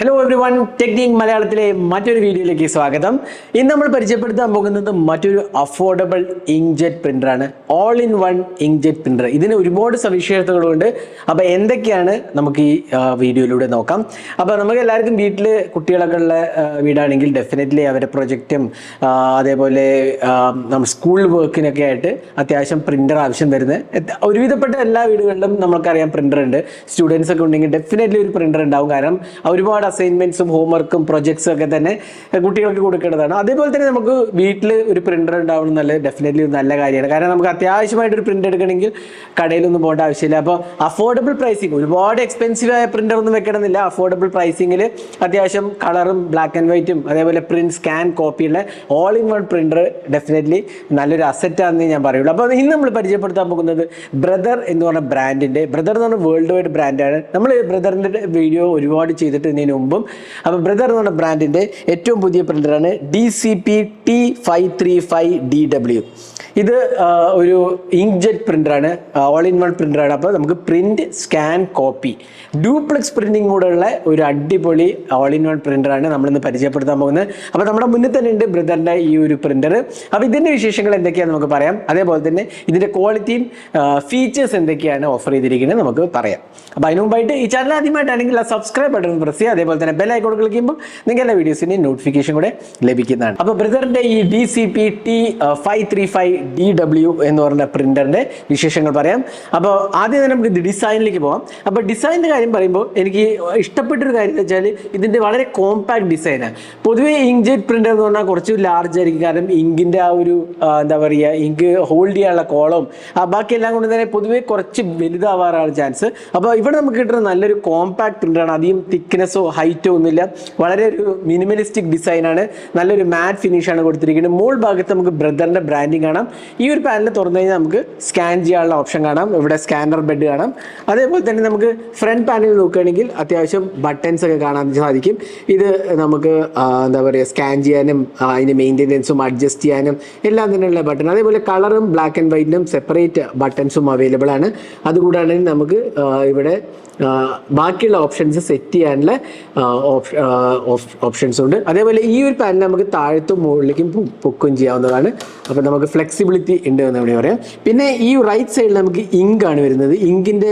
Hello every one, technique മലയാളത്തിലെ മറ്റൊരു വീഡിയോയിലേക്ക് സ്വാഗതം. ഇന്ന് നമ്മൾ പരിചയപ്പെടുത്താൻ പോകുന്നത് മറ്റൊരു അഫോർഡബിൾ ഇങ്ക്ജെറ്റ് പ്രിന്ററാണ്. All in one inkjet printer. ഇതിന് ഒരുപാട് സവിശേഷതകളുണ്ട്. അപ്പോൾ എന്തൊക്കെയാണ് നമുക്ക് ഈ വീഡിയോയിലൂടെ നോക്കാം. അപ്പോൾ നമുക്ക് എല്ലാവർക്കും വീട്ടിൽ കുട്ടികളൊക്കെ ഉള്ള വീടാണെങ്കിൽ ഡെഫിനറ്റ്ലി അവരുടെ പ്രൊജക്റ്റും അതേപോലെ നമ്മൾ സ്കൂൾ വർക്കിനൊക്കെ ആയിട്ട് അത്യാവശ്യം പ്രിന്റർ ആവശ്യം വരുന്നത് ഒരുവിധപ്പെട്ട എല്ലാ വീടുകളിലും നമുക്കറിയാം പ്രിന്റർ ഉണ്ട്. സ്റ്റുഡൻസ് ഒക്കെ ഉണ്ടെങ്കിൽ ഡെഫിനറ്റ്ലി ഒരു പ്രിന്റർ ഉണ്ടാവും. കാരണം ഒരുപാട് അസൈൻമെന്റ്സും ഹോംവർക്കും പ്രൊജക്ട്സും ഒക്കെ തന്നെ കുട്ടികൾക്ക് കൊടുക്കേണ്ടതാണ്. അതേപോലെ തന്നെ നമുക്ക് വീട്ടിൽ ഒരു പ്രിന്റർ ഉണ്ടാവണം എന്നുള്ളത് ഡെഫിനറ്റ്ലി ഒരു നല്ല കാര്യമാണ്. കാരണം നമുക്ക് അത്യാവശ്യമായിട്ട് ഒരു പ്രിന്റ് എടുക്കണമെങ്കിൽ കടയിലൊന്നും പോകേണ്ട ആവശ്യമില്ല. അപ്പോൾ അഫോർഡബിൾ പ്രൈസിങ്, ഒരുപാട് എക്സ്പെൻസീവ് ആയ പ്രിന്റർ ഒന്നും വെക്കണമെന്നില്ല. അഫോർഡബിൾ പ്രൈസിങ്ങിൽ അത്യാവശ്യം കളറും ബ്ലാക്ക് ആൻഡ് വൈറ്റും അതേപോലെ പ്രിന്റ് സ്കാൻ കോപ്പിയുള്ള all in one printer definitely നല്ലൊരു അസറ്റാണെന്ന് ഞാൻ പറയുള്ളൂ. അപ്പോൾ ഇന്ന് നമ്മൾ പരിചയപ്പെടുത്താൻ പോകുന്നത് ബ്രദർ എന്ന് പറഞ്ഞ ബ്രാൻഡിന്റെ, ബ്രദർ എന്ന് പറഞ്ഞ വേൾഡ് വൈഡ് ബ്രാൻഡാണ്. നമ്മൾ ബ്രദറിന്റെ വീഡിയോ ഒരുപാട് ചെയ്തിട്ട് ഇതിന് മുമ്പും. അപ്പോൾ ബ്രദർ എന്ന് പറഞ്ഞ ബ്രാൻഡിന്റെ ഏറ്റവും പുതിയ പ്രിന്ററാണ് DCP T535DW. ഇത് ഒരു ഇങ്ക്ജെറ്റ് പ്രിന്ററാണ്, ഓൾ ഇൻ വൺ പ്രിന്ററാണ്. അപ്പോൾ നമുക്ക് print scan copy duplex printing കൂടെ ഉള്ള ഒരു അടിപൊളി ഓൾ ഇൻ വൺ പ്രിന്ററാണ് നമ്മളിന്ന് പരിചയപ്പെടുത്താൻ പോകുന്നത്. അപ്പോൾ നമ്മുടെ മുന്നിൽ തന്നെ ഉണ്ട് ബ്രദറിന്റെ ഈ ഒരു പ്രിന്റർ. അപ്പോൾ ഇതിന്റെ വിശേഷങ്ങൾ എന്തൊക്കെയാണെന്ന് നമുക്ക് പറയാം. അതേപോലെ തന്നെ ഇതിന്റെ ക്വാളിറ്റിയും ഫീച്ചേഴ്സ് എന്തൊക്കെയാണ് ഓഫർ ചെയ്തിരിക്കുന്നത് നമുക്ക് പറയാം. അപ്പോൾ അതിന് മുമ്പായിട്ട് ഈ ചാനൽ ആദ്യമായിട്ടാണെങ്കിൽ സബ്സ്ക്രൈബ് ബട്ടൺ പ്രസ് ചെയ്യുക. അതേപോലെ തന്നെ ബെൽ ഐക്കൺ ക്ലിക്ക് ചെയ്യുമ്പോൾ നിങ്ങൾക്ക് എല്ലാ വീഡിയോസിന്റെയും നോട്ടിഫിക്കേഷൻ കൂടെ ലഭിക്കുന്നതാണ്. അപ്പോൾ ബ്രദറിന്റെ ഈ DCP T535DW എന്ന് പറഞ്ഞ പ്രിന്ററിന്റെ വിശേഷങ്ങൾ പറയാം. അപ്പോൾ ആദ്യം തന്നെ നമുക്ക് ഡിസൈനിലേക്ക് പോകാം. അപ്പോൾ ഡിസൈനിന്റെ കാര്യം പറയുമ്പോൾ എനിക്ക് ഇഷ്ടപ്പെട്ടൊരു കാര്യം എന്ന് വെച്ചാൽ ഇതിന്റെ വളരെ കോമ്പാക്ട് ഡിസൈനാണ്. പൊതുവേ ഇങ്ക്ജെറ്റ് പ്രിന്റർ എന്ന് പറഞ്ഞാൽ കുറച്ച് ലാർജ് ആയിരിക്കും. കാരണം ഇങ്കിന്റെ ആ ഒരു എന്താ പറയുക, ഇങ്ക് ഹോൾഡ് ചെയ്യാനുള്ള കോളം ബാക്കിയെല്ലാം കൊണ്ട് തന്നെ പൊതുവേ കുറച്ച് വലുതാവാറാണ് ചാൻസ്. അപ്പോൾ ഇവിടെ നമുക്ക് കിട്ടുന്ന നല്ലൊരു കോമ്പാക്ട് പ്രിന്ററാണ്. അധികം തിക്നെസ്സോ ഹൈറ്റോ ഒന്നുമില്ല. വളരെ ഒരു മിനിമലിസ്റ്റിക് ഡിസൈനാണ്. നല്ലൊരു മാറ്റ് ഫിനിഷാണ് കൊടുത്തിരിക്കുന്നത്. മോൾ ഭാഗത്ത് നമുക്ക് ബ്രദറിന്റെ ബ്രാൻഡിങ് കാണാം. ഈ ഒരു പാനൽ തുറന്നു കഴിഞ്ഞാൽ നമുക്ക് സ്കാൻ ചെയ്യാനുള്ള ഓപ്ഷൻ കാണാം. ഇവിടെ സ്കാനർ ബെഡ് കാണാം. അതേപോലെ തന്നെ നമുക്ക് ഫ്രണ്ട് പാനൽ നോക്കുകയാണെങ്കിൽ അത്യാവശ്യം ബട്ടൺസ് ഒക്കെ കാണാൻ സാധിക്കും. ഇത് നമുക്ക് എന്താ പറയുക, സ്കാൻ ചെയ്യാനും അതിൻ്റെ മെയിൻ്റെനൻസും അഡ്ജസ്റ്റ് ചെയ്യാനും എല്ലാം തന്നെയുള്ള ബട്ടൺ. അതേപോലെ കളറും ബ്ലാക്ക് ആൻഡ് വൈറ്റിനും സെപ്പറേറ്റ് ബട്ടൺസും അവൈലബിൾ ആണ്. അതുകൂടാതെ നമുക്ക് ഇവിടെ ബാക്കിയുള്ള ഓപ്ഷൻസ് സെറ്റ് ചെയ്യാനുള്ള ഓപ്ഷൻസ് ഉണ്ട്. അതേപോലെ ഈ ഒരു പാനൽ നമുക്ക് താഴത്തും മുകളിലേക്കും പൊക്കും ചെയ്യാവുന്നതാണ്. അപ്പോൾ നമുക്ക് ഫ്ലെക്സിബിലിറ്റി ഉണ്ട് എന്ന് വേണമെങ്കിൽ പറയാം. പിന്നെ ഈ റൈറ്റ് സൈഡിൽ നമുക്ക് ഇങ്ക് ആണ് വരുന്നത്. ഇങ്കിൻ്റെ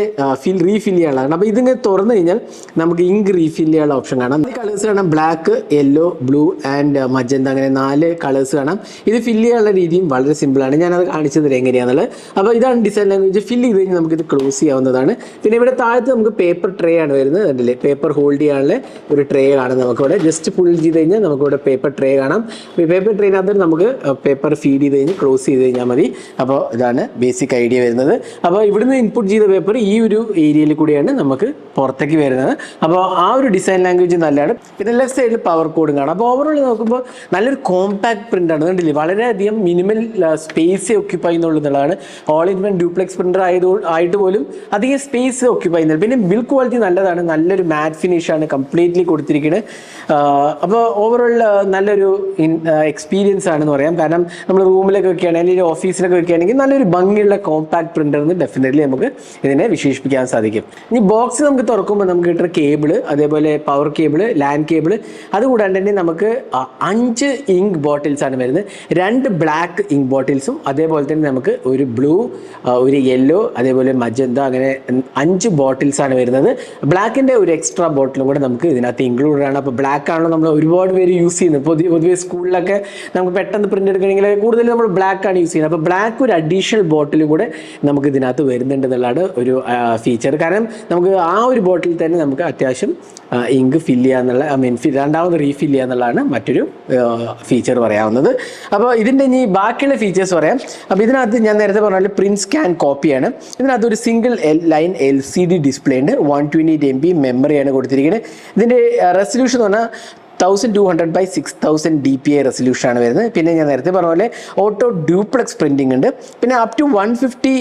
റീഫിൽ ചെയ്യാനുള്ളതാണ്. അപ്പോൾ ഇതിങ്ങനെ തുറന്നു കഴിഞ്ഞാൽ നമുക്ക് ഇങ്ക് റീഫിൽ ചെയ്യാനുള്ള ഓപ്ഷൻ കാണാം. കളേഴ്സ് കാണാം, black, yellow, blue and magenta, അങ്ങനെ 4 കളേഴ്സ് കാണാം. ഇത് ഫില്ല് ചെയ്യാനുള്ള രീതിയും വളരെ സിമ്പിളാണ്. ഞാനത് കാണിച്ചു തരാം എങ്ങനെയാണെന്നുള്ളത്. അപ്പോൾ ഇതാണ് ഡിസൈൻ ലാംഗ്വേജ്. ഫില്ല് ചെയ്ത് കഴിഞ്ഞാൽ നമുക്കിത് ക്ലോസ് ചെയ്യാവുന്നതാണ്. പിന്നെ ഇവിടെ താഴത്ത് നമുക്ക് പേപ്പർ ട്രേ ആണ് വരുന്നത്. അതില്ലേ പേപ്പർ ഹോൾഡ് ചെയ്യാനുള്ള ഒരു ട്രേ കാണാം. നമുക്കിവിടെ ജസ്റ്റ് പുൾ ചെയ്ത് കഴിഞ്ഞാൽ നമുക്കിവിടെ പേപ്പർ ട്രേ കാണാം. പേപ്പർ ട്രേനകത്ത് നമുക്ക് പേപ്പർ ഫീഡ് ചെയ്ത് കഴിഞ്ഞ് ക്ലോസ് ചെയ്ത് കഴിഞ്ഞാൽ മതി. അപ്പോൾ ഇതാണ് ബേസിക് ഐഡിയ വരുന്നത്. അപ്പോൾ ഇവിടുന്ന് ഇൻപുട്ട് ചെയ്ത പേപ്പർ ഈ ഒരു ഏരിയയിൽ കൂടിയാണ് നമുക്ക് പുറത്തേക്ക് വരുന്നത്. അപ്പോൾ ആ ഒരു ഡിസൈൻ ലാംഗ്വേജ് നല്ലതാണ്. പിന്നെ ലെഫ്റ്റ് സൈഡിൽ പവർ കോഡും കാണാം. അപ്പോൾ ഓവറോൾ നോക്കുമ്പോൾ നല്ലൊരു കോമ്പാക്ട് പ്രിൻ്റാണ്. കണ്ടില്ലേ, വളരെയധികം മിനിമൽ സ്പേസ് ഒക്യുപ്പൈ എന്നുള്ളതാണ്. All in one duplex printer ആയിട്ട് പോലും അധികം സ്പേസ് ഒക്യുപ്പൈ ചെയ്യുന്നത്. പിന്നെ ബിൽഡ് ക്വാളിറ്റി നല്ലതാണ്. നല്ലൊരു മാറ്റ് ഫിനിഷാണ് കംപ്ലീറ്റ്ലി കൊടുത്തിരിക്കുന്നത്. അപ്പോൾ ഓവറോൾ നല്ലൊരു എക്സ്പീരിയൻസ് ആണെന്ന് പറയാം. കാരണം നമ്മൾ റൂമിലൊക്കെ വെക്കുകയാണെങ്കിൽ അല്ലെങ്കിൽ ഓഫീസിലൊക്കെ വെക്കുകയാണെങ്കിൽ നല്ലൊരു ഭംഗിയുള്ള കോമ്പാക്ട് പ്രിൻ്റർ എന്ന് ഡെഫിനറ്റ്ലി നമുക്ക് ഇതിനെ വിശേഷിപ്പിക്കാൻ സാധിക്കും. ഇനി ബോക്സ് നമുക്ക് തുറക്കുമ്പോൾ നമുക്ക് കിട്ടുന്ന കേബിള്, അതേപോലെ പവർ കേബിള്, ലാൻ കേബിള്, അതുകൂടാണ്ട് തന്നെ നമുക്ക് 5 ഇങ്ക് ബോട്ടിൽസ് ആണ് വരുന്നത്. 2 ബ്ലാക്ക് ഇങ്ക് ബോട്ടിൽസും അതേപോലെ തന്നെ നമുക്ക് ഒരു ബ്ലൂ, ഒരു യെല്ലോ, അതേപോലെ മജന്ത, അങ്ങനെ 5 ബോട്ടിൽസ് ആണ് വരുന്നത്. ബ്ലാക്കിൻ്റെ ഒരു എക്സ്ട്രാ ബോട്ടിലും കൂടെ നമുക്ക് ഇതിനകത്ത് ഇൻക്ലൂഡ് ആണ്. അപ്പോൾ ബ്ലാക്ക് ആണല്ലോ നമ്മൾ ഒരുപാട് പേര് യൂസ് ചെയ്യുന്നത്. പൊതുവെ സ്കൂളിലൊക്കെ നമുക്ക് പെട്ടെന്ന് പ്രിന്റ് എടുക്കണമെങ്കിൽ കൂടുതൽ നമ്മൾ ബ്ലാക്ക് ആണ് യൂസ് ചെയ്യുന്നത്. അപ്പോൾ ബ്ലാക്ക് ഒരു അഡീഷണൽ ബോട്ടിലും കൂടെ നമുക്ക് ഇതിനകത്ത് വരുന്നുണ്ട് എന്നുള്ളതാണ് ഒരു ഫീച്ചർ. കാരണം നമുക്ക് ആ ഒരു ബോട്ടിൽ തന്നെ നമുക്ക് അത്യാവശ്യം ഇങ്ക് ഫില്ല് ചെയ്യാന്നുള്ള രണ്ടാമത് റീഫിൽ ചെയ്യാന്നുള്ളതാണ് മറ്റൊരു ഫീച്ചർ പറയാവുന്നത്. അപ്പോൾ ഇതിൻ്റെ ഇനി ബാക്കിയുള്ള ഫീച്ചേഴ്സ് പറയാം. അപ്പോൾ ഇതിനകത്ത് ഞാൻ നേരത്തെ പറഞ്ഞാൽ പ്രിന്റ് സ്കാൻ കോപ്പിയാണ്. ഇതിനകത്ത് ഒരു സിംഗിൾ ലൈൻ LCD ഡിസ്പ്ലേ ഉണ്ട്. 128 MB മെമ്മറിയാണ് കൊടുത്തിരിക്കുന്നത്. ഇതിൻ്റെ റെസൊല്യൂഷൻ എന്ന് പറഞ്ഞാൽ 1200x6000 DPI റെസൊല്യൂഷൻ ആണ് വരുന്നത്. പിന്നെ ഞാൻ നേരത്തെ പറഞ്ഞ പോലെ ഓട്ടോ ഡ്യൂപ്ലെക്സ് പ്രിന്റിംഗ് ഉണ്ട്. പിന്നെ up to 150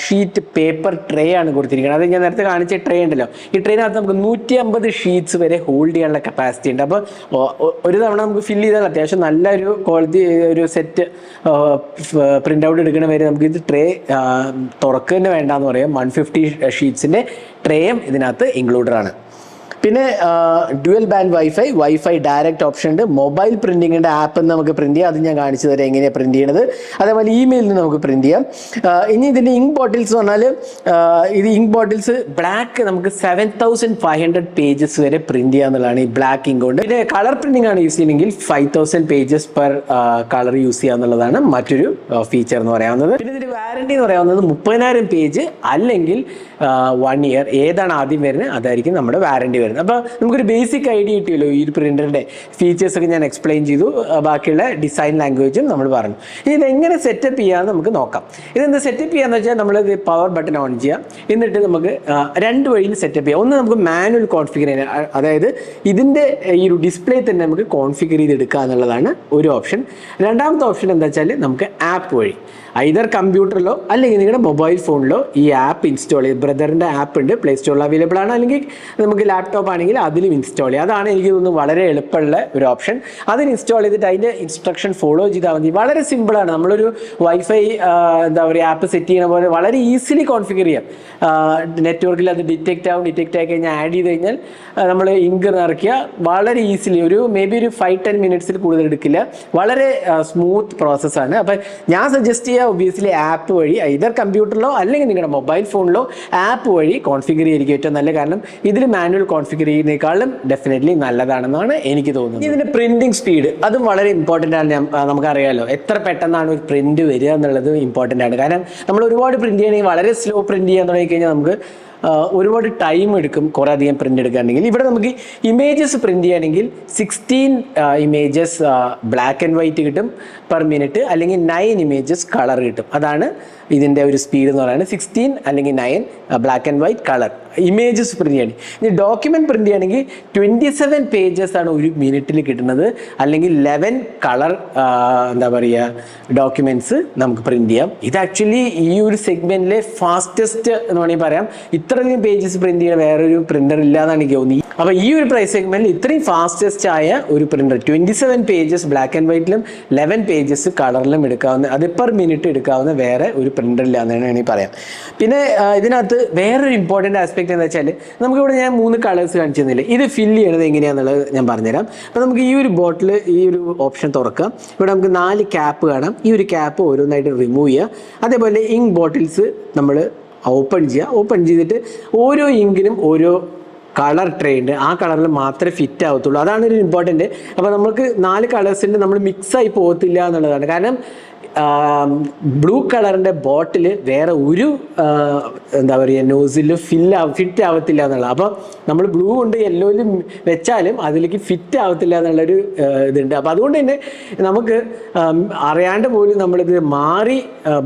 sheet paper tray ആണ് കൊടുത്തിരിക്കുന്നത്. അത് ഞാൻ നേരത്തെ കാണിച്ച ട്രേ ഉണ്ടല്ലോ, ഈ ട്രേനകത്ത് നമുക്ക് 150 ഷീറ്റ്സ് വരെ ഹോൾഡ് ചെയ്യാനുള്ള കപ്പാസിറ്റി ഉണ്ട്. അപ്പോൾ ഒരു തവണ നമുക്ക് ഫില്ല് ചെയ്താൽ അത്യാവശ്യം നല്ലൊരു ക്വാളിറ്റി ഒരു സെറ്റ് പ്രിൻ്റ് ഔട്ട് എടുക്കണ വരെ നമുക്ക് ഇത് ട്രേ തുറക്കുക തന്നെ വേണ്ടെന്ന് പറയാം. 150 ഷീറ്റ്സിൻ്റെ ട്രേയും ഇതിനകത്ത് ഇൻക്ലൂഡഡ് ആണ്. പിന്നെ dual band wifi direct option ഉണ്ട്. മൊബൈൽ പ്രിന്റിങ്ങിന്റെ ആപ്പ് നമുക്ക് പ്രിന്റ് ചെയ്യാം. അത് ഞാൻ കാണിച്ചു തരാം എങ്ങനെയാണ് പ്രിന്റ് ചെയ്യുന്നത്. അതേപോലെ ഇമെയിലിൽ നിന്ന് നമുക്ക് പ്രിന്റ് ചെയ്യാം. ഇനി ഇതിന്റെ ഇങ്ക് ബോട്ടിൽസ് പറഞ്ഞാൽ ഇത് ഇങ്ക് ബോട്ടിൽസ് ബ്ലാക്ക് നമുക്ക് 7500 പേജസ് വരെ പ്രിന്റ് ചെയ്യാന്നുള്ളതാണ് ഈ ബ്ലാക്ക് ഇങ്ക് കൊണ്ട്. പിന്നെ കളർ പ്രിന്റിംഗ് ആണ് യൂസ് ചെയ്യുന്നതെങ്കിൽ 5000 പേജസ് പെർ കളർ യൂസ് ചെയ്യാന്നുള്ളതാണ് മറ്റൊരു ഫീച്ചർ എന്ന് പറയാവുന്നത്. പിന്നെ ഇതിന്റെ വാറന്റി എന്ന് പറയാവുന്നത് 30,000 പേജ് അല്ലെങ്കിൽ 1 ഇയർ ഏതാണ് ആദ്യം വരുന്നത് അതായിരിക്കും നമ്മുടെ വാറന്റി വരുന്നത്. അപ്പോൾ നമുക്കൊരു ബേസിക് ഐഡിയ കിട്ടിയല്ലോ ഈ ഒരു പ്രിന്ററിന്റെ ഫീച്ചേഴ്സ് ഒക്കെ ഞാൻ എക്സ്പ്ലെയിൻ ചെയ്തു. ബാക്കിയുള്ള ഡിസൈൻ ലാംഗ്വേജും നമ്മൾ പറഞ്ഞു. ഇനി ഇതെങ്ങനെ സെറ്റപ്പ് ചെയ്യാമെന്ന് നമുക്ക് നോക്കാം. ഇതെന്താ സെറ്റപ്പ് ചെയ്യാന്ന് വെച്ചാൽ നമ്മൾ പവർ ബട്ടൺ ഓൺ ചെയ്യാം. എന്നിട്ട് നമുക്ക് 2 വഴിയിൽ സെറ്റപ്പ് ചെയ്യാം. ഒന്ന് നമുക്ക് മാനുവൽ കോൺഫിഗർ ചെയ്യാൻ, അതായത് ഇതിന്റെ ഈ ഒരു ഡിസ്പ്ലേ തന്നെ നമുക്ക് കോൺഫിഗർ ചെയ്തെടുക്കുക എന്നുള്ളതാണ് ഒരു ഓപ്ഷൻ. രണ്ടാമത്തെ ഓപ്ഷൻ എന്താ വെച്ചാൽ നമുക്ക് ആപ്പ് വഴി ഐദർ കമ്പ്യൂട്ടറിലോ അല്ലെങ്കിൽ നിങ്ങളുടെ മൊബൈൽ ഫോണിലോ ഈ ആപ്പ് ഇൻസ്റ്റാൾ ചെയ്ത്, ബ്രദറിൻ്റെ ആപ്പ് ഉണ്ട്, പ്ലേ സ്റ്റോറിൽ അവൈലബിൾ ആണ്, അല്ലെങ്കിൽ നമുക്ക് ലാപ്ടോപ്പ് ആണെങ്കിൽ അതിലും ഇൻസ്റ്റാൾ ചെയ്യാം. അതാണ് എനിക്ക് തോന്നുന്നു വളരെ എളുപ്പമുള്ള ഒരു ഓപ്ഷൻ. അതിന് ഇൻസ്റ്റാൾ ചെയ്തിട്ട് അതിൻ്റെ ഇൻസ്ട്രക്ഷൻ ഫോളോ ചെയ്താൽ മതി. വളരെ സിമ്പിളാണ്. നമ്മളൊരു വൈഫൈ എന്താ പറയുക ആപ്പ് സെറ്റ് ചെയ്യുന്ന പോലെ വളരെ ഈസിലി കോൺഫിഗർ ചെയ്യാം. നെറ്റ്വർക്കിൽ അത് ഡിറ്റക്റ്റ് ആയി കഴിഞ്ഞാൽ ആഡ് ചെയ്ത് കഴിഞ്ഞാൽ നമ്മൾ ഇങ്ക് നിറയ്ക്കുക. വളരെ ഈസിലി ഒരു ഒരു 5-10 മിനിറ്റ്സിൽ കൂടുതൽ എടുക്കില്ല. വളരെ സ്മൂത്ത് പ്രോസസ്സാണ്. അപ്പം ഞാൻ സജസ്റ്റ് ചെയ്യുക ഒബിയസ്ലി ആപ്പ് വഴി ഐദർ കമ്പ്യൂട്ടറിലോ അല്ലെങ്കിൽ നിങ്ങളുടെ മൊബൈൽ ഫോണിലോ ആപ്പ് വഴി കോൺഫിഗർ ചെയ്യുക ഏറ്റവും നല്ല. കാരണം ഇതിൽ മാനുവൽ കോൺഫിഗർ ചെയ്യുന്നതിനേക്കാളും ഡെഫിനറ്റ്ലി നല്ലതാണെന്നാണ് എനിക്ക് തോന്നുന്നത്. ഇതിന്റെ പ്രിന്റിംഗ് സ്പീഡ് അതും വളരെ ഇമ്പോർട്ടൻ്റ് ആണ്. നമുക്കറിയാമല്ലോ എത്ര പെട്ടെന്നാണ് ഒരു പ്രിന്റ് വരിക എന്നുള്ളത് ഇമ്പോർട്ടൻ്റ് ആണ്. കാരണം നമ്മൾ ഒരുപാട് പ്രിന്റ് ചെയ്യണമെങ്കിൽ വളരെ സ്ലോ പ്രിന്റ് ചെയ്യാൻ തുടങ്ങി കഴിഞ്ഞാൽ നമുക്ക് ഒരുപാട് ടൈം എടുക്കും കുറേ അധികം പ്രിന്റ് എടുക്കുകയാണെങ്കിൽ. ഇവിടെ നമുക്ക് ഇമേജസ് പ്രിന്റ് ചെയ്യുകയാണെങ്കിൽ 16 ഇമേജസ് ബ്ലാക്ക് ആൻഡ് വൈറ്റ് കിട്ടും പെർ മിനിറ്റ്, അല്ലെങ്കിൽ 9 ഇമേജസ് കളർ കിട്ടും. അതാണ് ഇതിൻ്റെ ഒരു സ്പീഡ് എന്ന് പറയുന്നത്. 16 അല്ലെങ്കിൽ 9 black and white colour images print ചെയ്യണം. ഇനി ഡോക്യുമെന്റ് പ്രിന്റ് ചെയ്യുകയാണെങ്കിൽ 27 പേജസ് ആണ് ഒരു മിനിറ്റിൽ കിട്ടുന്നത്, അല്ലെങ്കിൽ 11 കളർ എന്താ പറയുക ഡോക്യുമെന്റ്സ് നമുക്ക് പ്രിന്റ് ചെയ്യാം. ഇത് ആക്ച്വലി ഈ ഒരു സെഗ്മെന്റിലെ ഫാസ്റ്റസ്റ്റ് എന്ന് വേണമെങ്കിൽ പറയാം. ഇത്രയധികം പേജസ് പ്രിന്റ് ചെയ്യുന്ന വേറൊരു പ്രിന്റർ ഇല്ല എന്നാണ് എനിക്ക് തോന്നി. അപ്പോൾ ഈ ഒരു പ്രൈസ് സെഗ്മെന്റിൽ ഇത്രയും ഫാസ്റ്റസ്റ്റ് ആയ ഒരു പ്രിന്റർ 27 പേജസ് ബ്ലാക്ക് ആൻഡ് വൈറ്റിലും 11 പേജസ് കളറിലും എടുക്കാവുന്ന, അത് പെർ മിനിറ്റ് എടുക്കാവുന്ന വേറെ ഒരു പ്രിന്റർ ഇല്ല എന്നാണ് വേണമെങ്കിൽ പറയാം. പിന്നെ ഇതിനകത്ത് വേറൊരു ഇമ്പോർട്ടൻ്റ് ആസ്പെക്ട് എന്ന് വെച്ചാൽ നമുക്കിവിടെ ഞാൻ 3 കളേഴ്സ് കാണിച്ചു തന്നില്ലേ, ഇത് ഫില്ല് ചെയ്യണത് എങ്ങനെയാണെന്നുള്ളത് ഞാൻ പറഞ്ഞുതരാം. അപ്പോൾ നമുക്ക് ഈ ഒരു ബോട്ടിൽ ഈ ഒരു ഓപ്ഷൻ തുറക്കാം. ഇവിടെ നമുക്ക് 4 ക്യാപ്പ് കാണാം. ഈ ഒരു ക്യാപ്പ് ഓരോന്നായിട്ട് റിമൂവ് ചെയ്യുക. അതേപോലെ ഇങ്ക് ബോട്ടിൽസ് നമ്മൾ ഓപ്പൺ ചെയ്യുക. ഓപ്പൺ ചെയ്തിട്ട് ഓരോ ഇങ്കിനും ഓരോ കളർ ട്രേ ഉണ്ട്. ആ കളറിൽ മാത്രമേ ഫിറ്റ് ആവത്തുള്ളൂ. അതാണ് ഒരു ഇമ്പോർട്ടൻ്റ്. അപ്പോൾ നമുക്ക് 4 കളേഴ്സിൻ്റെ നമ്മൾ മിക്സായി പോകത്തില്ല എന്നുള്ളതാണ്. കാരണം ബ്ലൂ കളറിൻ്റെ ബോട്ടിൽ വേറെ ഒരു എന്താ പറയുക നോസിൽ ഫിറ്റ് ആവത്തില്ല എന്നുള്ളത്. അപ്പോൾ നമ്മൾ ബ്ലൂ കൊണ്ട് യെല്ലോയിലും വെച്ചാലും അതിലേക്ക് ഫിറ്റ് ആവത്തില്ല എന്നുള്ളൊരു ഇതുണ്ട്. അപ്പോൾ അതുകൊണ്ട് തന്നെ നമുക്ക് അറിയാണ്ട് പോലും നമ്മളിത് മാറി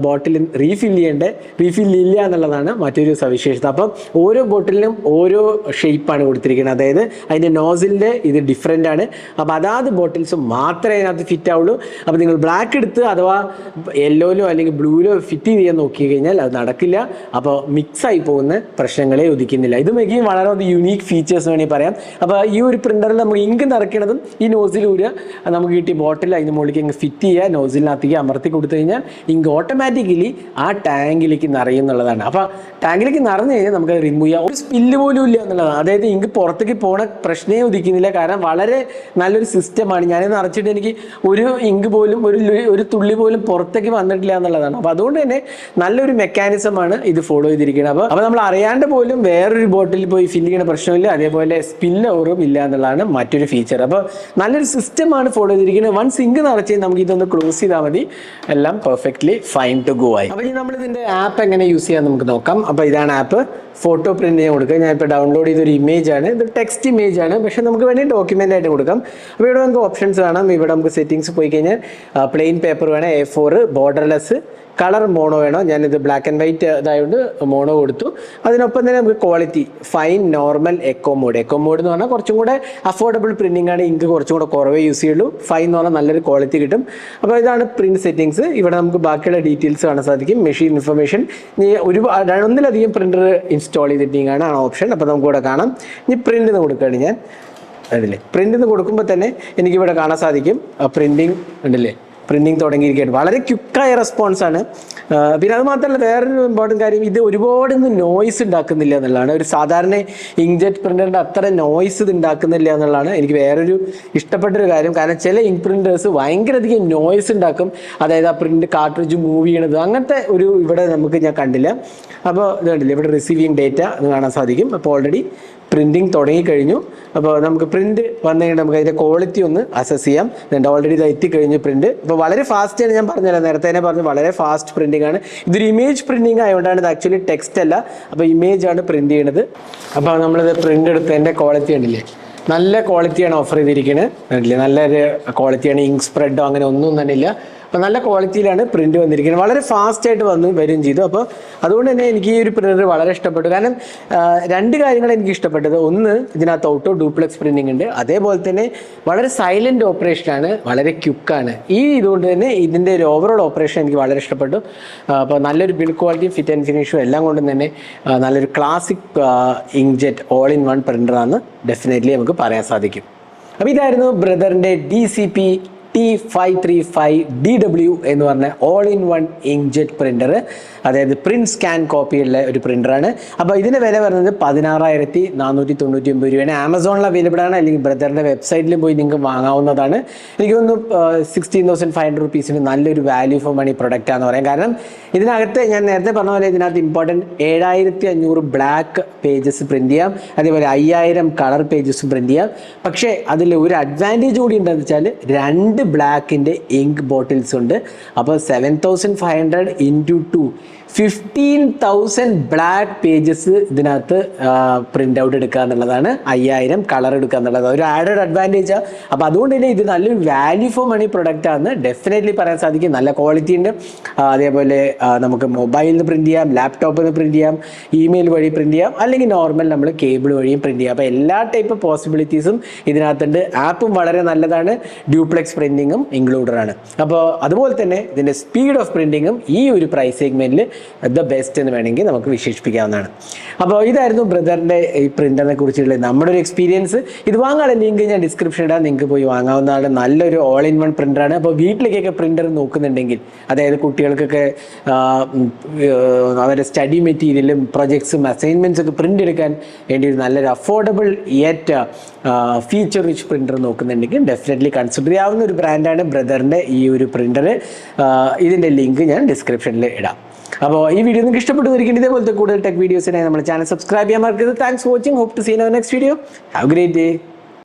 ബോട്ടിൽ റീഫില്ലില്ല എന്നുള്ളതാണ് മറ്റൊരു സവിശേഷത. അപ്പം ഓരോ ബോട്ടിലിനും ഓരോ ഷേപ്പാണ് കൊടുത്തിരിക്കുന്നത്. അതായത് അതിൻ്റെ നോസിലിൻ്റെ ഇത് ഡിഫറെൻ്റ് ആണ്. അപ്പോൾ അതാത് ബോട്ടിൽസ് മാത്രമേ അതിനകത്ത് ഫിറ്റ് ആവുള്ളൂ. അപ്പോൾ നിങ്ങൾ ബ്ലാക്ക് എടുത്ത് അഥവാ യെല്ലോയിലോ അല്ലെങ്കിൽ ബ്ലൂവിലോ ഫിറ്റ് ചെയ്യാൻ നോക്കി കഴിഞ്ഞാൽ അത് നടക്കില്ല. അപ്പോൾ മിക്സായി പോകുന്ന പ്രശ്നങ്ങളെ ഉദിക്കുന്നില്ല. ഇത് മെഗിയും വളരെ യുണീക്ക് ഫീച്ചേഴ്സ് വേണമെങ്കിൽ പറയാം. അപ്പോൾ ഈ ഒരു പ്രിന്ററിൽ നമുക്ക് ഇങ്ക് നിറയ്ക്കണതും ഈ നോസിലൂടെ നമുക്ക് കിട്ടിയ ബോട്ടിൽ അതിന് മുകളിലേക്ക് ഇങ്ങ് ഫിറ്റ് ചെയ്യുക, നോസിലിനകത്തേക്ക് അമർത്തി കൊടുത്തു കഴിഞ്ഞാൽ ഇങ്ക് ഓട്ടോമാറ്റിക്കലി ആ ടാങ്കിലേക്ക് നിറയും എന്നുള്ളതാണ്. അപ്പോൾ ടാങ്കിലേക്ക് നിറഞ്ഞു കഴിഞ്ഞാൽ നമുക്ക് റിമൂവ് ചെയ്യാം. ഒരു സ്പില്ല് പോലും ഇല്ല എന്നുള്ളതാണ്. അതായത് ഇങ്ക് പുറത്തേക്ക് പോണ പ്രശ്നമേ ഉദിക്കുന്നില്ല. കാരണം വളരെ നല്ലൊരു സിസ്റ്റമാണ്. ഞാനിത് നിറച്ചിട്ട് എനിക്ക് ഒരു ഇങ്ക് പോലും ഒരു തുള്ളി പോലും പുറത്തേക്ക് വന്നിട്ടില്ല എന്നുള്ളതാണ്. അപ്പോൾ അതുകൊണ്ട് തന്നെ നല്ലൊരു മെക്കാനിസമാണ് ഇത് ഫോളോ ചെയ്തിരിക്കുന്നത്. അപ്പോൾ നമ്മൾ അറിയാണ്ട് പോലും വേറൊരു ബോട്ടിൽ പോയി ഫില്ല് ചെയ്യുന്ന പ്രശ്നമില്ല. അതേപോലെ സ്പിൽ ഓവറും ഇല്ല എന്നുള്ളതാണ് മറ്റൊരു ഫീച്ചർ. അപ്പോൾ നല്ലൊരു സിസ്റ്റമാണ് ഫോളോ ചെയ്തിരിക്കുന്നത്. വൺസ് ഇങ്ക് നിറച്ച് നമുക്ക് ഇതൊന്ന് ക്ലോസ് ചെയ്താൽ മതി, എല്ലാം പെർഫെക്റ്റ്ലി ഫൈൻ ടു ഗോ ആയി. അപ്പോൾ ഇനി നമ്മൾ ഇതിൻ്റെ ആപ്പ് എങ്ങനെ യൂസ് ചെയ്യാൻ നമുക്ക് നോക്കാം. അപ്പോൾ ഇതാണ് ആപ്പ്. ഫോട്ടോ പ്രിന്റ് ചെയ്യാൻ കൊടുക്കുക. ഞാനിപ്പോൾ ഡൗൺലോഡ് ചെയ്തൊരു ഇമേജ് ആണ്. ഇത് ടെക്സ്റ്റ് ഇമേജ് ആണ്, പക്ഷേ നമുക്ക് വേണമെങ്കിൽ ഡോക്യുമെൻ്റ് ആയിട്ട് കൊടുക്കാം. അപ്പോൾ ഇവിടെ നമുക്ക് ഓപ്ഷൻസ് കാണാം. ഇവിടെ നമുക്ക് സെറ്റിങ്സ് പോയി കഴിഞ്ഞാൽ പ്ലെയിൻ പേപ്പർ വേണം, A4, ബോർഡർലെസ്, കളർ മോണോ വേണോ. ഞാനിത് ബ്ലാക്ക് ആൻഡ് വൈറ്റ് ഇതായതുകൊണ്ട് മോണോ കൊടുത്തു. അതിനൊപ്പം തന്നെ നമുക്ക് quality fine, normal, eco mode എന്ന് പറഞ്ഞാൽ കുറച്ചും കൂടെ അഫോർഡബിൾ പ്രിന്റിംഗ് ആണ്. ഇങ്ക് കുറച്ചും കൂടെ കുറവേ യൂസ് ചെയ്യുള്ളൂ. ഫൈൻ എന്ന് പറഞ്ഞാൽ നല്ലൊരു ക്വാളിറ്റി കിട്ടും. അപ്പോൾ ഇതാണ് പ്രിന്റ് സെറ്റിങ്സ്. ഇവിടെ നമുക്ക് ബാക്കിയുള്ള ഡീറ്റെയിൽസ് കാണാൻ സാധിക്കും. മെഷീൻ ഇൻഫർമേഷൻ, ഒന്നിലധികം പ്രിന്റർ ഇൻസ്റ്റാൾ ചെയ്തിട്ടാണ് ഓപ്ഷൻ. അപ്പോൾ നമുക്കിവിടെ കാണാം. ഇനി പ്രിന്റ് എന്ന് കൊടുക്കുകയാണ് ഞാൻ. അതില്ലേ പ്രിന്റ് എന്ന് കൊടുക്കുമ്പോൾ തന്നെ എനിക്കിവിടെ കാണാൻ സാധിക്കും പ്രിന്റിങ് ഉണ്ടല്ലേ, പ്രിന്റിങ് തുടങ്ങിയിരിക്കുകയാണ്. വളരെ ക്വിക്കായ റെസ്പോൺസാണ്. പിന്നെ അത് മാത്രമല്ല വേറൊരു ഇമ്പോർട്ടൻറ്റ് കാര്യം, ഇത് ഒരുപാടൊന്നും നോയ്സ് ഉണ്ടാക്കുന്നില്ല എന്നുള്ളതാണ്. ഒരു സാധാരണ ഇങ്ക്ജെറ്റ് പ്രിൻ്ററിൻ്റെ അത്ര നോയ്സ് ഇത് ഉണ്ടാക്കുന്നില്ല എന്നുള്ളതാണ് എനിക്ക് വേറൊരു ഇഷ്ടപ്പെട്ടൊരു കാര്യം. കാരണം ചില ഇങ്ക് പ്രിൻറ്റേഴ്സ് ഭയങ്കരധികം നോയ്സ് ഉണ്ടാക്കും, അതായത് ആ പ്രിൻ്റ് കാർട്രിഡ്ജ് മൂവ് ചെയ്യണത് അങ്ങനത്തെ ഒരു ഇവിടെ ഞാൻ കണ്ടില്ല. അപ്പോൾ ഇത് കണ്ടില്ല, ഇവിടെ റിസീവിങ് ഡേറ്റ എന്ന് കാണാൻ സാധിക്കും. അപ്പോൾ ഓൾറെഡി പ്രിൻറ്റിങ് തുടങ്ങിക്കഴിഞ്ഞു. അപ്പോൾ നമുക്ക് പ്രിൻറ്റ് വന്നു കഴിഞ്ഞാൽ നമുക്ക് അതിൻ്റെ ക്വാളിറ്റി ഒന്ന് അസസ് ചെയ്യാം. എന്നിട്ട് ഓൾറെഡി ഇത് എത്തിക്കഴിഞ്ഞു പ്രിൻറ്റ്. ഇപ്പോൾ വളരെ ഫാസ്റ്റാണ്, ഞാൻ പറഞ്ഞല്ലോ നേരത്തെ തന്നെ പറഞ്ഞു, വളരെ ഫാസ്റ്റ് പ്രിൻറ്റിംഗ് ആണ്. ഇതൊരു ഇമേജ് പ്രിൻറ്റിംഗ് ആയതുകൊണ്ടാണ് ഇത് ആക്ച്വലി ടെക്സ്റ്റ് അല്ല, അപ്പോൾ ഇമേജ് ആണ് പ്രിൻറ്റ് ചെയ്യണത്. അപ്പോൾ നമ്മളിത് പ്രിൻ്റ് എടുത്തതിൻ്റെ ക്വാളിറ്റി കണ്ടില്ലേ, നല്ല ക്വാളിറ്റിയാണ് ഓഫർ ചെയ്തിരിക്കുന്നത്. കണ്ടില്ലേ, നല്ലൊരു ക്വാളിറ്റിയാണ്. ഇങ്ക് സ്പ്രെഡോ അങ്ങനെ ഒന്നും തന്നെ ഇല്ല. അപ്പോൾ നല്ല ക്വാളിറ്റിയിലാണ് പ്രിൻ്റ് വന്നിരിക്കുന്നത്. വളരെ ഫാസ്റ്റായിട്ട് വരികയും ചെയ്തു. അപ്പോൾ അതുകൊണ്ട് തന്നെ എനിക്ക് ഈ ഒരു പ്രിൻ്റർ വളരെ ഇഷ്ടപ്പെട്ടു. കാരണം രണ്ട് കാര്യങ്ങൾ എനിക്ക് ഇഷ്ടപ്പെട്ടത്, ഒന്ന് ഇതിനകത്ത് ഓട്ടോ ഡ്യൂപ്ലെക്സ് പ്രിൻറ്റിംഗ് ഉണ്ട്, അതേപോലെ തന്നെ വളരെ സൈലൻറ്റ് ഓപ്പറേഷനാണ്, വളരെ ക്വിക്കാണ്. ഇതുകൊണ്ട് തന്നെ ഇതിൻ്റെ ഒരു ഓവറോൾ ഓപ്പറേഷൻ എനിക്ക് വളരെ ഇഷ്ടപ്പെട്ടു. അപ്പോൾ നല്ലൊരു ബിൽഡ് ക്വാളിറ്റിയും ഫിറ്റ് ആൻഡ് ഫിനിഷും എല്ലാം കൊണ്ടും തന്നെ നല്ലൊരു classic inkjet all in one പ്രിൻ്ററാണെന്ന് ഡെഫിനറ്റ്ലി നമുക്ക് പറയാൻ സാധിക്കും. അപ്പോൾ ഇതായിരുന്നു ബ്രദറിൻ്റെ DCP T535DW എന്ന് പറഞ്ഞ all in one inkjet printer, അതായത് പ്രിൻറ്റ് സ്കാൻ കോപ്പിയുള്ള ഒരു പ്രിൻ്ററാണ്. അപ്പോൾ ഇതിൻ്റെ വില വരുന്നത് 16,499 രൂപയാണ്. ആമസോണിൽ അവൈലബിൾ ആണ്, അല്ലെങ്കിൽ ബ്രദറിൻ്റെ വെബ്സൈറ്റിലും പോയി നിങ്ങൾക്ക് വാങ്ങാവുന്നതാണ്. എനിക്ക് തോന്നുന്നു 16,500 റുപ്പീസിന് നല്ലൊരു വാല്യൂ ഫോർ മണി പ്രൊഡക്റ്റ് ആണെന്ന് പറയാം. കാരണം ഇതിനകത്ത് ഞാൻ നേരത്തെ പറഞ്ഞ പോലെ ഇതിനകത്ത് ഇമ്പോർട്ടൻറ്റ് 7,500 ബ്ലാക്ക് പേജസ് പ്രിൻറ്റ് ചെയ്യാം, അതേപോലെ 5,000 കളർ പേജസും പ്രിൻറ്റ് ചെയ്യാം. പക്ഷേ അതിൽ ഒരു അഡ്വാൻറ്റേജ് കൂടി ഉണ്ടെന്ന് വെച്ചാൽ 2 ബ്ലാക്കിൻ്റെ ഇങ്ക് ബോട്ടിൽസ് ഉണ്ട്. അപ്പോൾ 7,500 ഇൻറ്റു 2 15,000 ബ്ലാക്ക് പേജസ് ഇതിനകത്ത് പ്രിൻ്റ് ഔട്ട് എടുക്കുക എന്നുള്ളതാണ്, 5,000 കളർ എടുക്കുക എന്നുള്ളത് ഒരു ആഡഡ് അഡ്വാൻറ്റേജാണ്. അപ്പോൾ അതുകൊണ്ട് തന്നെ ഇത് നല്ലൊരു വാല്യൂ ഫോർ മണി പ്രൊഡക്റ്റ് ആണെന്ന് ഡെഫിനറ്റ്ലി പറയാൻ സാധിക്കും. നല്ല ക്വാളിറ്റി ഉണ്ട്. അതേപോലെ നമുക്ക് മൊബൈലിൽ നിന്ന് പ്രിൻറ്റ് ചെയ്യാം, ലാപ്ടോപ്പിൽ നിന്ന് പ്രിൻറ്റ് ചെയ്യാം, ഇമെയിൽ വഴി പ്രിൻറ്റ് ചെയ്യാം, അല്ലെങ്കിൽ നോർമൽ നമ്മൾ കേബിൾ വഴിയും പ്രിൻറ്റ് ചെയ്യാം. അപ്പോൾ എല്ലാ ടൈപ്പ് പോസിബിലിറ്റീസും ഇതിനകത്തുണ്ട്. ആപ്പും വളരെ നല്ലതാണ്, ഡ്യൂപ്ലെക്സ് പ്രിൻറ്റിങ്ങും ഇൻക്ലൂഡറാണ്. അപ്പോൾ അതുപോലെ തന്നെ ഇതിൻ്റെ സ്പീഡ് ഓഫ് പ്രിൻറ്റിങ്ങും ഈ ഒരു പ്രൈസ് സെഗ്മെൻറ്റിൽ ദ ബെസ്റ്റ് എന്ന് വേണമെങ്കിൽ നമുക്ക് വിശേഷിപ്പിക്കാവുന്നതാണ്. അപ്പോൾ ഇതായിരുന്നു ബ്രദറിൻ്റെ ഈ പ്രിൻ്ററിനെ കുറിച്ചുള്ള നമ്മുടെ ഒരു എക്സ്പീരിയൻസ്. ഇത് വാങ്ങാനുള്ള ലിങ്ക് ഞാൻ ഡിസ്ക്രിപ്ഷൻ ഇടാം, നിങ്ങൾക്ക് പോയി വാങ്ങാവുന്നതാണ്. നല്ലൊരു ഓൾ ഇൻ വൺ പ്രിൻ്ററാണ്. അപ്പോൾ വീട്ടിലേക്കൊക്കെ പ്രിൻ്റർ നോക്കുന്നുണ്ടെങ്കിൽ, അതായത് കുട്ടികൾക്കൊക്കെ അവരുടെ സ്റ്റഡി മെറ്റീരിയലും പ്രൊജക്ട്സും അസൈൻമെൻറ്റ്സ് ഒക്കെ പ്രിൻ്റ് എടുക്കാൻ വേണ്ടി ഒരു നല്ലൊരു affordable yet feature rich printer നോക്കുന്നുണ്ടെങ്കിൽ ഡെഫിനറ്റ്ലി കൺസിഡർ ചെയ്യാവുന്ന ഒരു ബ്രാൻഡാണ് ബ്രദറിൻ്റെ ഈ ഒരു പ്രിൻ്റർ. ഇതിൻ്റെ ലിങ്ക് ഞാൻ ഡിസ്ക്രിപ്ഷനിൽ ഇടാം. അപ്പോൾ ഈ വീഡിയോ നിങ്ങൾക്ക് ഇഷ്ടപ്പെട്ടു വരികയും ഇതേപോലത്തെ കൂടുതൽ ടെക് വീഡിയോസിനായി നമ്മുടെ ചാനൽ സബ്സ്ക്രൈബ് ചെയ്യാൻ മറക്കരുത്. Thanks for watching. Hope to see you in next video. Have a great day.